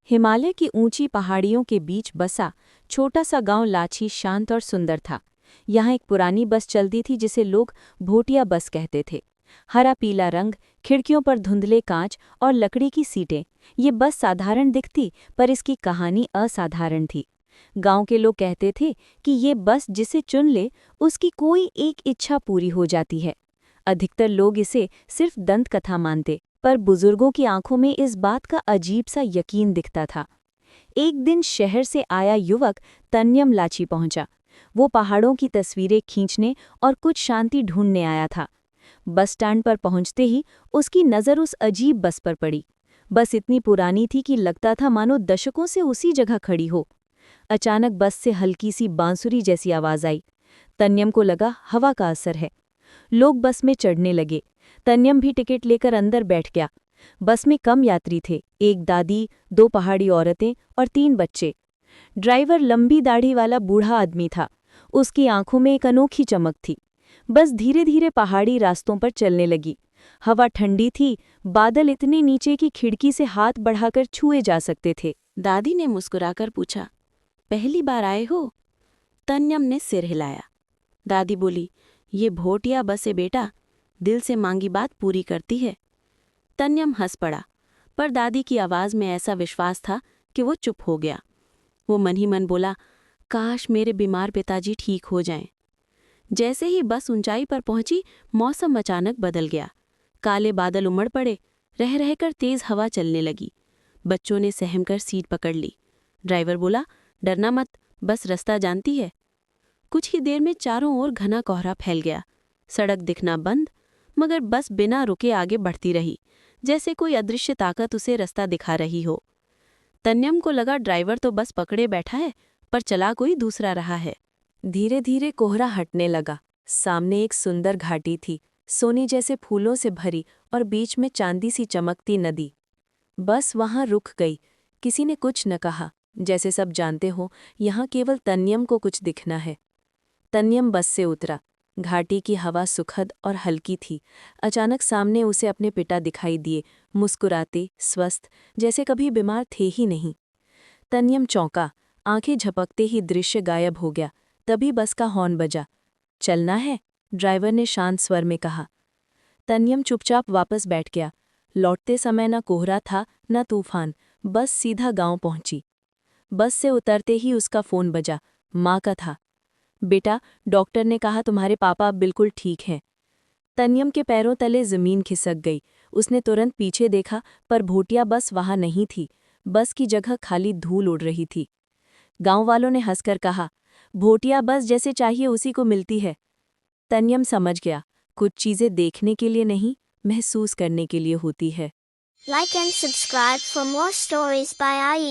हिमालय की ऊंची पहाड़ियों के बीच बसा छोटा सा गांव लाछी शांत और सुंदर था। यहाँ एक पुरानी बस चलती थी जिसे लोग भोटिया बस कहते थे। हरा पीला रंग, खिड़कियों पर धुंधले कांच और लकड़ी की सीटें। ये बस साधारण दिखती, पर इसकी कहानी असाधारण थी। गांव के लोग कहते थे कि ये बस जिसे चुन ले उसकी कोई एक इच्छा पूरी हो जाती है। अधिकतर लोग इसे सिर्फ दंत कथा मानते, पर बुजुर्गों की आंखों में इस बात का अजीब सा यकीन दिखता था। एक दिन शहर से आया युवक तन्यम लाची पहुंचा। वो पहाड़ों की तस्वीरें खींचने और कुछ शांति ढूंढने आया था। बस स्टैंड पर पहुंचते ही उसकी नज़र उस अजीब बस पर पड़ी। बस इतनी पुरानी थी कि लगता था मानो दशकों से उसी जगह खड़ी हो। अचानक बस से हल्की सी बांसुरी जैसी आवाज आई। तन्यम को लगा हवा का असर है। लोग बस में चढ़ने लगे। तन्यम भी टिकट लेकर अंदर बैठ गया। बस में कम यात्री थे, एक दादी, 2 पहाड़ी औरतें और 3 बच्चे। ड्राइवर लंबी दाढ़ी वाला बूढ़ा आदमी था। उसकी आंखों में एक अनोखी चमक थी। बस धीरे धीरे पहाड़ी रास्तों पर चलने लगी। हवा ठंडी थी, बादल इतने नीचे कि खिड़की से हाथ बढ़ाकर छुए जा सकते थे। दादी ने मुस्कुराकर पूछा, पहली बार आए हो? तन्यम ने सिर हिलाया। दादी बोली, ये भोटिया बस है बेटा, दिल से मांगी बात पूरी करती है। तन्यम हंस पड़ा, पर दादी की आवाज़ में ऐसा विश्वास था कि वो चुप हो गया। वो मन ही मन बोला, काश मेरे बीमार पिताजी ठीक हो जाएं। जैसे ही बस ऊंचाई पर पहुंची, मौसम अचानक बदल गया। काले बादल उमड़ पड़े, रह रहकर तेज हवा चलने लगी। बच्चों ने सहमकर सीट पकड़ ली। ड्राइवर बोला, डरना मत, बस रास्ता जानती है। कुछ ही देर में चारों ओर घना कोहरा फैल गया। सड़क दिखना बंद, मगर बस बिना रुके आगे बढ़ती रही, जैसे कोई अदृश्य ताकत उसे रास्ता दिखा रही हो। तन्यम को लगा ड्राइवर तो बस पकड़े बैठा है, पर चला कोई दूसरा रहा है। धीरे धीरे कोहरा हटने लगा। सामने एक सुंदर घाटी थी, सोने जैसे फूलों से भरी, और बीच में चांदी सी चमकती नदी। बस वहां रुक गई। किसी ने कुछ न कहा, जैसे सब जानते हो यहाँ केवल तन्यम को कुछ दिखना है। तन्यम बस से उतरा। घाटी की हवा सुखद और हल्की थी। अचानक सामने उसे अपने पिता दिखाई दिए, मुस्कुराते, स्वस्थ, जैसे कभी बीमार थे ही नहीं। तन्यम चौंका, आंखें झपकते ही दृश्य गायब हो गया। तभी बस का हॉर्न बजा। चलना है, ड्राइवर ने शांत स्वर में कहा। तन्यम चुपचाप वापस बैठ गया। लौटते समय न कोहरा था न तूफान, बस सीधा गांव पहुंची। बस से उतरते ही उसका फोन बजा। माँ का था। बेटा, डॉक्टर ने कहा तुम्हारे पापा अब बिल्कुल ठीक हैं। तन्यम के पैरों तले जमीन खिसक गई। उसने तुरंत पीछे देखा, पर भोटिया बस वहां नहीं थी। बस की जगह खाली धूल उड़ रही थी। गांव वालों ने हंसकर कहा, भोटिया बस जैसे चाहिए उसी को मिलती है। तन्यम समझ गया, कुछ चीजें देखने के लिए नहीं, महसूस करने के लिए होती है। Like and subscribe for more stories by IE.